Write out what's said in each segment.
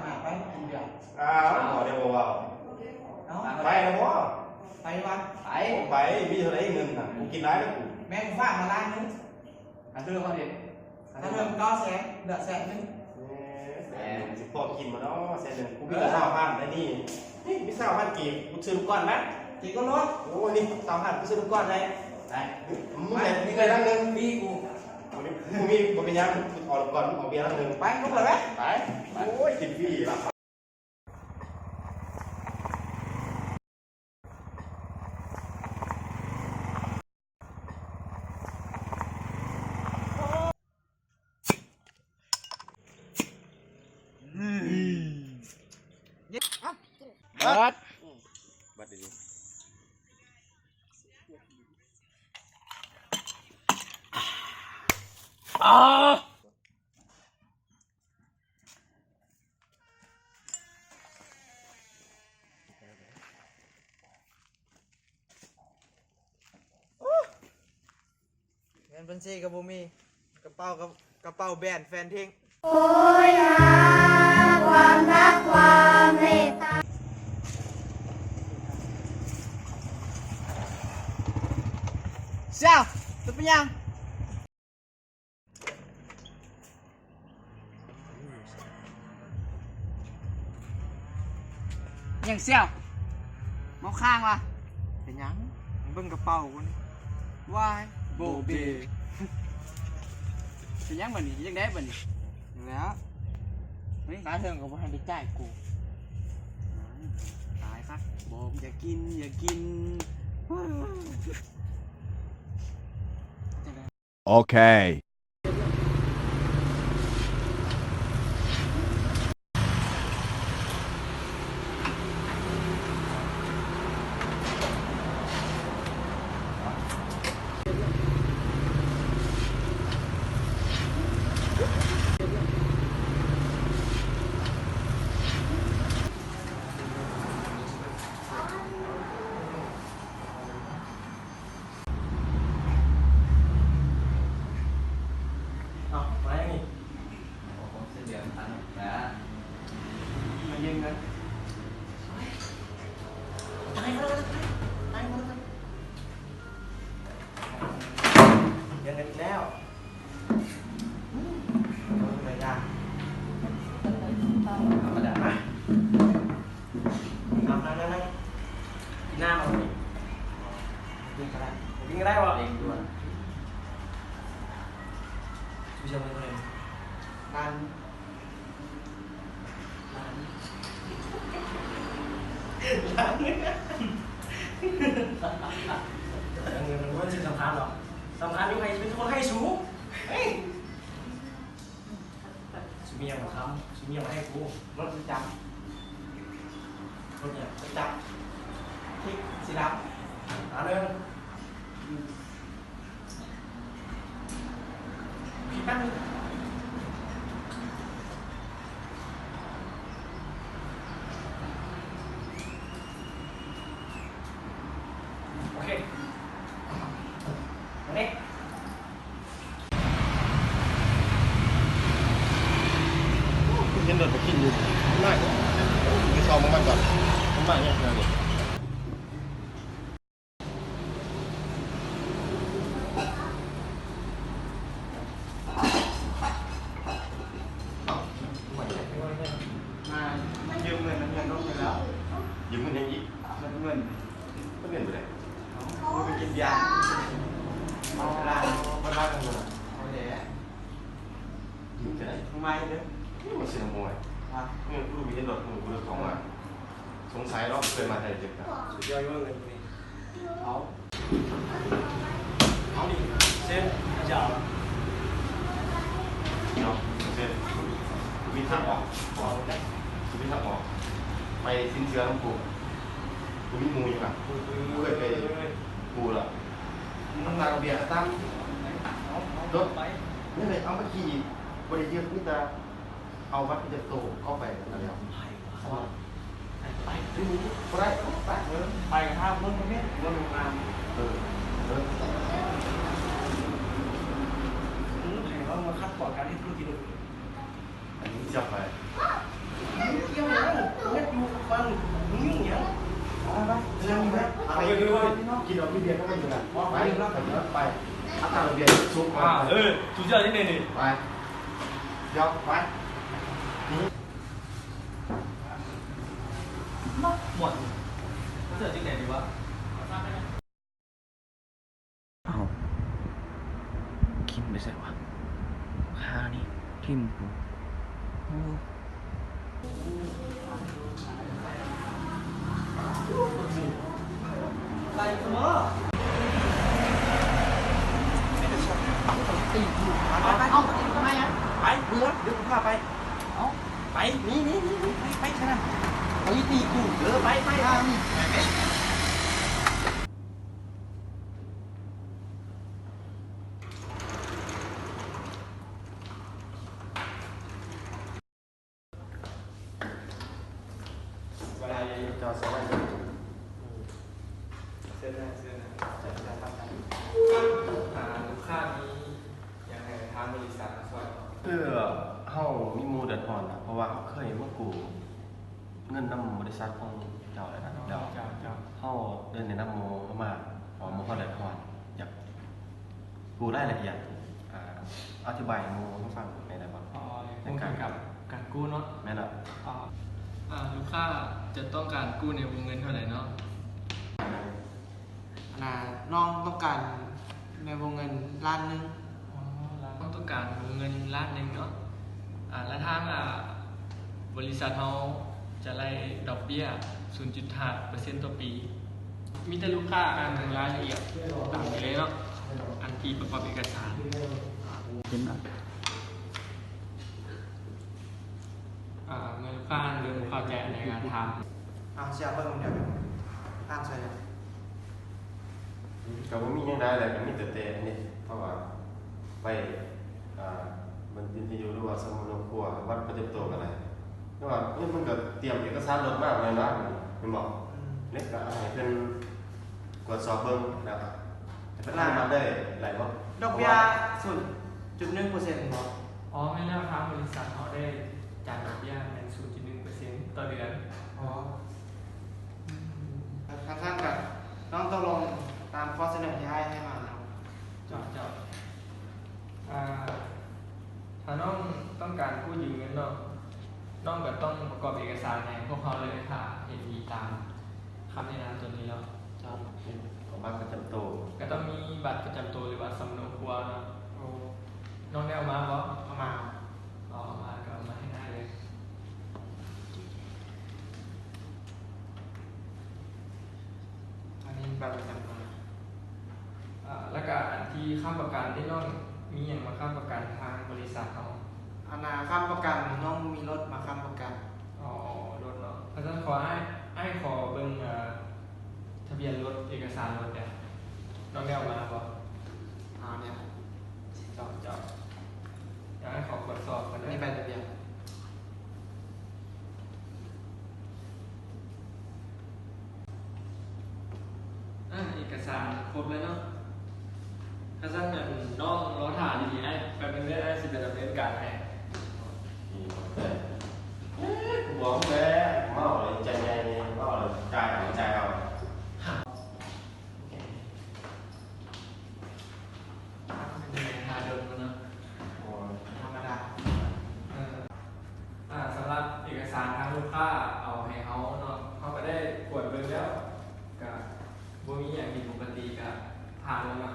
มาไปกินเบียร์เดี๋ยวว่าไปแล้วบ่ไปวันไปมีเท่าไหร่เงินน่ะกูกินได้แล้วกูแม่กูฝากมาล้านนึงถ้าเรื่องเขาดิถ้าเรื่องก็แสนเดือดแสนนึงสิพอกินมาเนาะแสนนึงกูมี20,000ได้นี่มี20,000กีบกูซื้อลูกก้อนมั้ยกีก็ลดโอ้นี่20,000กูซื้อลูกก้อนได้มึงมีเงินลังนึงมีกูมีบ่เป็นยังออกก่อนเอาเบียร์ลังนึงไปลุกเลยไหมไปโอ้ยกินฟรีล่ะบัดดีเงินบัญชีกับบุมีกระเป๋าแบรนด์แฟนทิ้งโอ้ยหาความรักความเมตตาเจ้าจะเป็นยังยังเสี่ยวมองข้างวะเป็นยังเบิ่งกระเป๋ากูนี่วายโบเบเป็นยังบัดนี้ยังได้บัดนี้แล้วน้าเถิงกับพ่อฮันได้จ่ายกูตายครับบอกอย่ากินOkay.ยังไงแล้วไม่ยากธรรมดาไหมนั่งหน้ามาดิกินก็ได้วะเองด้วยผู้ชมเป็นคนนั่นเงินมันไม่ใช่สำคัญหรอกสำคัญอยู่ให้เป็นคนให้สูงสูมีอย่างมาค้ำสูมีอย่างมาให้กูรถประจำรถเนี่ยประจำที่สีดำเดินผิดแป๊บนึงโอเคนี่เห็นรถไปกินอยู่มากไปซ้อมมันก่อนมันมากเนี่ยนะดิมายืมเงินมันยังลดไปแล้ว ยืมเงินยังอีกเงินก็เงินไปไหนไปกินยาเอาร้านกันเลยเอาเดี๋ยวยืมไปไหน ทำไมเด้อนี่มันเสียงมวยเงินลูกมีเห็นรถกูเลือกของมาสงสัยเราเคยมาไทยเจ็บกันสุดยอดมากเลยนี่เอาดิเส้นเจ้าเนาะเส้นวิทย์ออกวิทย์ออกไปสิ้นเชื้อน้ำกูมีมูอยู่นะกูเคยไปกูละน้ำลายเบียร์ตั้มรถไปนี่เลยเอาไปขี่บริเวณนี่จะเอาวัดที่จะโตเข้าไปอะไรอย่างไปดูไปไปข้าวรถนี้รถโรงงานให้เขามาคัดก่อนการให้ธุรกิจอันนี้จับไป เกี่ยวยังเน็ตอยู่ฟังมึงยุ่งยังไปเรื่องนี้นะอะไรกันด้วยกินเอาพี่เบียร์ก็ไม่อยู่นะไปไปเอาตามเบียร์ซุปมาสุดยอดที่นี่ ไปยอมไป หมดเจอที่ไหนดีวะ เอาคิมไปใส่วะข้านี่ทิมกูไปเสมอตีกูไปเอาทำไมอ่ะไปเมื่อเดี๋ยวกูพาไปเอาไปนี่ไปชนะเอาตีกูไปนี่เวลาจะสอนเส้นนะจะทำกันลูกค้านี้ยังไงทางบริษัทช่วย คือเฮามีหมู่เดือดร้อนนะเพราะว่าเขาเคยมากู้เงินนำบริษัทของเจ้าแล้วนะเดี๋ยวเฮาเดินในนำหมู่เข้ามาพอหมู่เขาเดือดร้อนอยากกู้รายละเอียดอธิบายหมู่ให้ฟังในได้บ่ คงเกี่ยวกับการกู้เนาะ แม่นล่ะ ลูกค้าจะต้องการกู้ในวงเงินเท่าไหร่เนาะ น้องต้องการในวงเงินล้านนึง ต้องการวงเงินล้านหนึ่งเนาะและทางบริษัทเราจะไล่ดอกเบี้ย 0.5% ต่อปี มีแต่ลูกค้าอ่านถึงรายละเอียดตามนี้เลยเนาะอันที่ประกอบเอกสาร เห็นอ่ะ เงินลูกค้าหรือลูกค้าแจกในการท เสียเบิ้งเดี๋ยวอ่านใส่เลย ก็บ่มีหยังได้เลยก็มีแต่อันนี้เพราะว่าไปมันวิทยุหรือว่าสมุดครัววัดประจำตัวกันอะไรเพราะว่ามันก็เตรียมเอกสารรถมากเลยนะมันบอกเล็กก็ให้เพิ่นกวดสอบเบิ่งนะครับจะเป็นรายมาได้หลายบ่ ดอกเบี้ย0.1%บ่ ำไม่แล้วครับบริษัทเขาได้จ่ายดอกเบี้ยเป็น 0.1% ต่อเดือน ท่านกับน้องต้องลงตามข้อเสนอที่ให้มาเนาะ จอดถ้าน้องต้องการกู้ยืมเงินน้องก็ต้องประกอบเอกสารในพวกเขาเลยค่ะเห็นมีตามคำแนะนำตัวนี้แล้วจอด ของบัตรประจำตัว ก็ต้องมีบัตรประจำตัวหรือว่าสำเนาครัวเนาะน้องได้เอามาบ่ เอามา เอามาก็เอามาให้ได้เลย อันนี้บัตรประจำตัว แล้วก็อันที่ค้ำประกันที่น้องมีอย่างมาค้ำประกันทางบริษัทเขา ค้ำประกันน้องมีรถมาค้ำประกัน รถเนาะเพราะฉะนั้นขอให้ขอเบิ่งทะเบียนรถเอกสารรถเนี่ยน้องได้เอามาบ่ เนี่ย จอดอยากให้ขอตรวจสอบกัน นี่ใบทะเบียน เอกสารครบเลยเนาะถ้าสั่งเนี่ยน้องรอถ่ายดีๆให้แป๊บนึงได้สิเป็นดำเนินการให้ กูบอกแล้วเมาเลยใจใหญ่นี่เมาเลยใจเอา เป็นยังไงหาเดิมเนาะ ธรรมดา สำหรับเอกสารทางลูกค้าเอาให้เขาเนาะเขาก็ได้ตรวจเบิ่งแล้วก็บ่มีอย่างผิดปกติก็ผ่านแล้วเนาะ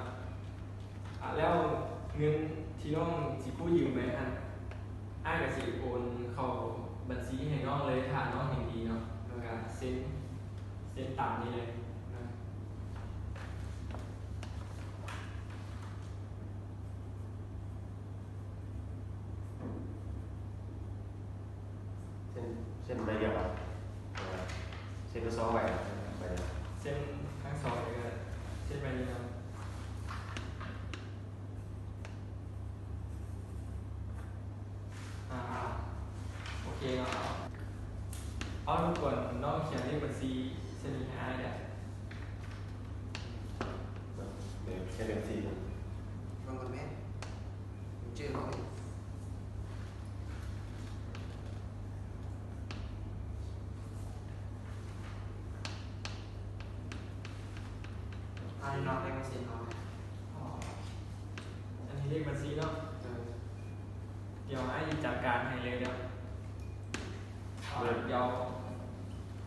แล้วเงินที่น้องสิกู้ยืมไปอ้ายก็สิโอนเข้าบัญชีให้น้องเลยถ้าน้องเห็นดีเนาะแล้วก็เซ็นตามนี้เลยนะ เส้นใบเดียวอ่ะเส้นก็2ใบใบเดียว เส้นทั้งสองเลยก็เส้นไปนี้เนาะโอเคเนาะเอาทุกคนน้องเขียนเลขบัญชีเส้นนี้ให้อ้ายเนี่ย เดี๋ยวเส้นเดือน4 ลงกับแม่ชื่อเขา ในเซ็นเอา อ๋ออันนี้เลขบัญชีเนาะเดี๋ยวไอ้จัดการให้เลยเดี๋ยว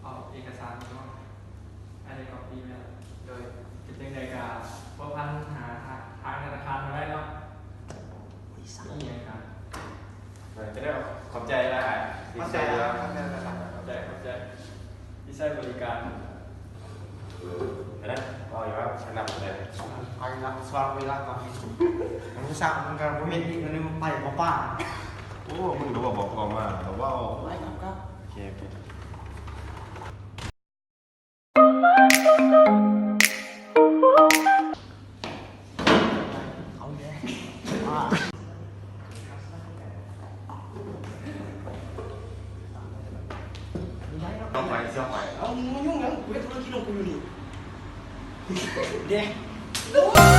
เอาเอกสารเนาะอะไรก็ปีแล้วโดยเป็นยังไงกับว่าพันหาทางธนาคารมาได้เนาะนี่ยังครับ จะได้ขอบใจได้สิ เข้า ใจ ใจ แล้ แล้ว ว เข้าใจแล้ว เข้าใจที่ใช้บริการ เห็นไหมเอาอยู่ว่าฉันนำเลย ไปละสว่างเวลาก่อนผมรู้สึกมันการเห็นอีกอันนึงไปกับป้า โอ้มึงก็บอกก่อนมาแต่ว่า ไปครับ โอเคโอเค เอาเลยป้า ต้องไปเชี่ยวไป เอามึงยุ่งยังกูเป็นธุรกิจของกูอยู่นี่เด็ก